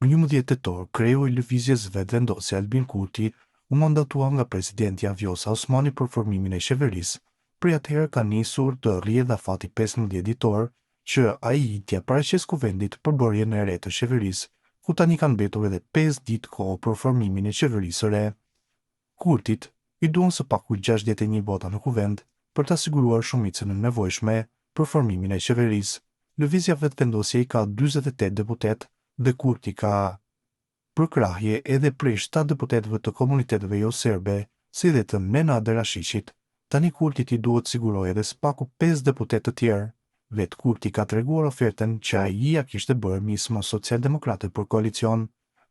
Më 11 tetor, kreu i lëvizjes vetëvendosje Albin Kurti u mandatua nga presidenti Vjosa Osmani për formimin e qeverisë. Prej atëherë ka nisur të rrjedhë afati 15 ditor që ai t'ia paraqes kuvendit përbërjen e re të qeverisë, ku tani kanë mbetur edhe 5 ditë kohë për formimin e qeverisë së re. Kurtit i duan së paku 61 vota në kuvend për të siguruar shumicën e nevojshme për formimin e qeverisë. Lëvizja vetëvendosje i ka 48 deputet dhe Kurti ka përkrahje edhe prej 7 deputetëve të komuniteteve jo serbe, si dhe të Nenader Ashishit. Tani Kurtit i duhet siguroj edhe s'paku 5 deputet të tjerë. Vetë Kurti ka treguar ofertën që ai ja kishte bërë mismo socialdemokratë për koalicion,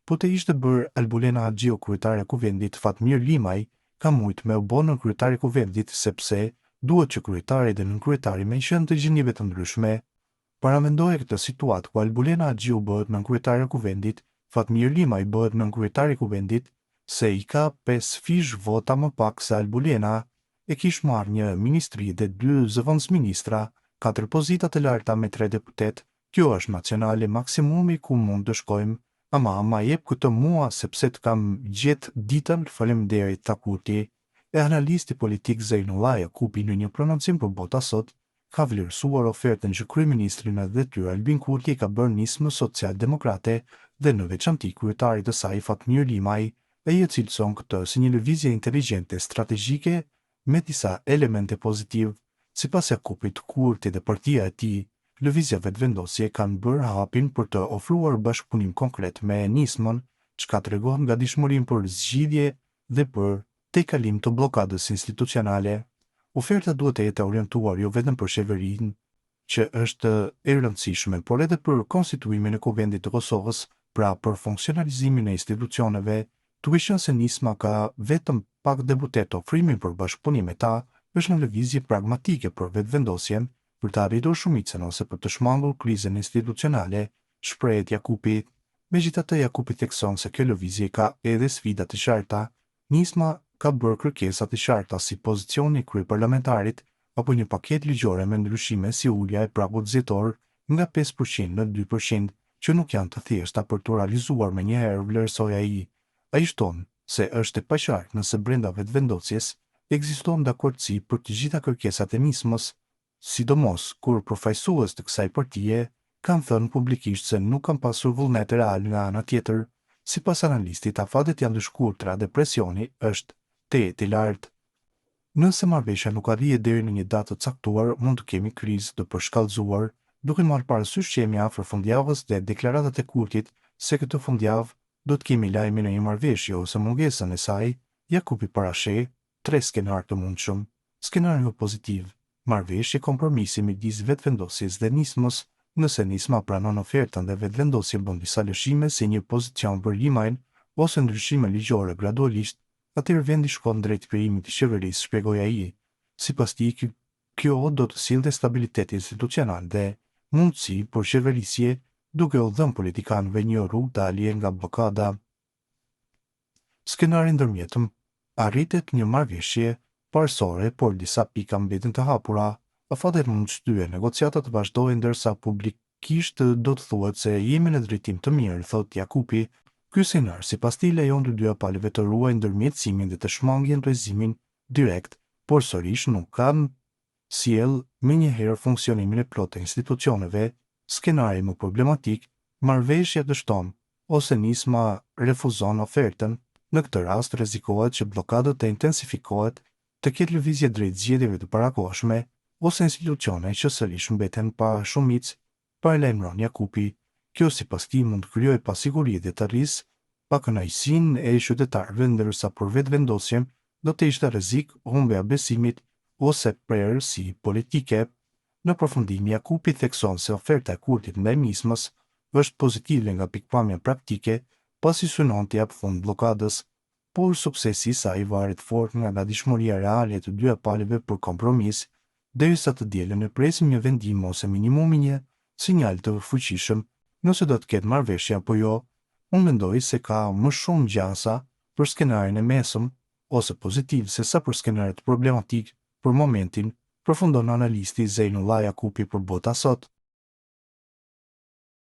po të ishte bërë Albulena Haxhiu kryetare e kuvendit, Fatmir Limaj ka mujt me u bë në kryetari i kuvendit sepse duhet që kryetari dhe nënkryetari me qenë të gjendjeve të ndryshme. Paramendoje këtë situatë ku Albulena Haxhiu bëhet nënkryetare e kuvendit, Fatmir Limaj bëhet nënkryetari i kuvendit, se i ka 5 fish vota më pak se Albulena, e kish marrë një ministri dhe 2 zëvendësministra, 4 pozita të larta me 3 deputet. Kjo është nacionale maksimumi ku mund të shkojmë, ama ma jep këtë mua sepse të kam gjetë ditën, faleminderit tha Kurti. E analisti politik Zejnullah Jakupi në një prononcim për Bota Sot ka vlerësuar ofertën që kryeministri në detyrë Albin Kurti ka bërë nismë social-demokrate dhe në veçanti kryetarit të saj Fatmir Limaj, e i cilëson këtë si një lëvizje inteligjente strategjike me disa elemente pozitiv. Sipas Jakupit, Kurti dhe partia e tij, lëvizja vetëvendosje kanë bërë hapin për të ofruar bashkëpunim konkret me nismën, çka tregon gatishmërinë për zgjidhje dhe për tejkalim të bllokadës institucionale. Oferta duhet të jetë orientuar jo vetëm për qeverinë, që është e rëndësishme, por edhe për konstituimin e Kuvendit të Kosovës, pra për funksionalizimin e institucioneve. Duke qenë se nisma ka vetëm pak deputet, ofrimi për bashkëpunim me ta është në lëvizje pragmatike për vetëvendosjen, për të arritur shumicën ose për të shmangur krizën institucionale, shprehet Jakupi. Megjithatë, Jakupi thekson se kjo lëvizje ka edhe sfida të qarta. Nisma ka bërë kërkesa të qarta si pozicioni i kryeparlamentarit apo një paketë ligjore me ndryshime si ulja e pragut zjetor nga 5% në 2%, që nuk janë të thjeshta për të realizuar menjëherë, vlerësoi ai. Ai shton se është e paqartë nëse brenda vetëvendosjes ekziston dakordsi për të gjitha kërkesat e nismës, sidomos kur përfaqësues të kësaj partie kanë thënë publikisht se nuk kanë pasur vullnet real nga ana tjetër. Sipas analistit, afatet janë të shkurtra dhe presioni është i lartë. Nëse marrëveshja nuk arrihet deri në një datë të caktuar, mund të kemi krizë të përshkallëzuar, duke marrë parasysh që jemi afër fundjavës dhe deklaratat e Kurtit se këtë fundjavë do të kemi lajmin e një marrëveshje ose mungesën e saj. Jakupi parasheh 3 skenar të mundshëm. Skenari pozitiv: marrëveshje kompromisi midis vetëvendosjes dhe nismës. Nëse nisma pranon ofertën dhe vetëvendosja bën disa lëshime si një pozicion për Limajin ose ndryshime ligjore gradualisht, atëherë vendi shkon drejt krijimit të qeverisë, shpjegoi ai. Sipas tij, kjo do të sillte stabilitet institucional dhe mundësi për qeverisje, duke u dhënë politikanëve një rrugë dalje nga blokada. Skenari ndërmjetëm: arritet një marrëveshje parësore, por disa pika mbeten të hapura. Afatet mund të shtyhen, negociatat të vazhdojnë ndërsa publikisht do të thuhet se jemi në drejtim të mirë, thot Jakupi. Ky skenar sipas tij lejon të dyja palëve të ruajnë ndërmjetësimin dhe të shmangin rrezimin direkt, por sërish nuk kanë sjell menjëherë funksionimin e plotë të institucioneve. Skenari më problematik: marrëveshja dështon ose nisma refuzon ofertën. Në këtë rast rrezikohet që bllokada të intensifikohet, të ketë lëvizje drejt zgjedhjeve të parakohshme ose institucione që sërish mbeten pa shumicë, paralajmëron Jakupi. Kjo sipas tij mund të krijojë pasiguri dhe të rrisë pakënaqësinë e qytetarëve, ndërsa për vetëvendosjen do të ishte rrezik humbja besimit ose prerësi politike. Në përfundim, Jakupi thekson se oferta e Kurtit ndaj nismës është pozitive nga pikpamja praktike, pasi synon të jap fund bllokadës, por suksesi i saj varet fort nga gatishmëria reale të dyja palëve për kompromis. Derisa të dielën e presim një vendim ose minimumi një sinjal të fuqishëm nëse do të ketë marrëveshje apo jo. Unë mendoj se ka më shumë gjansa për skenarin e mesëm ose pozitiv se sa për skenarin problematik. Për momentin, përfundon analisti Zejnullah Jakupi për Bota Sot.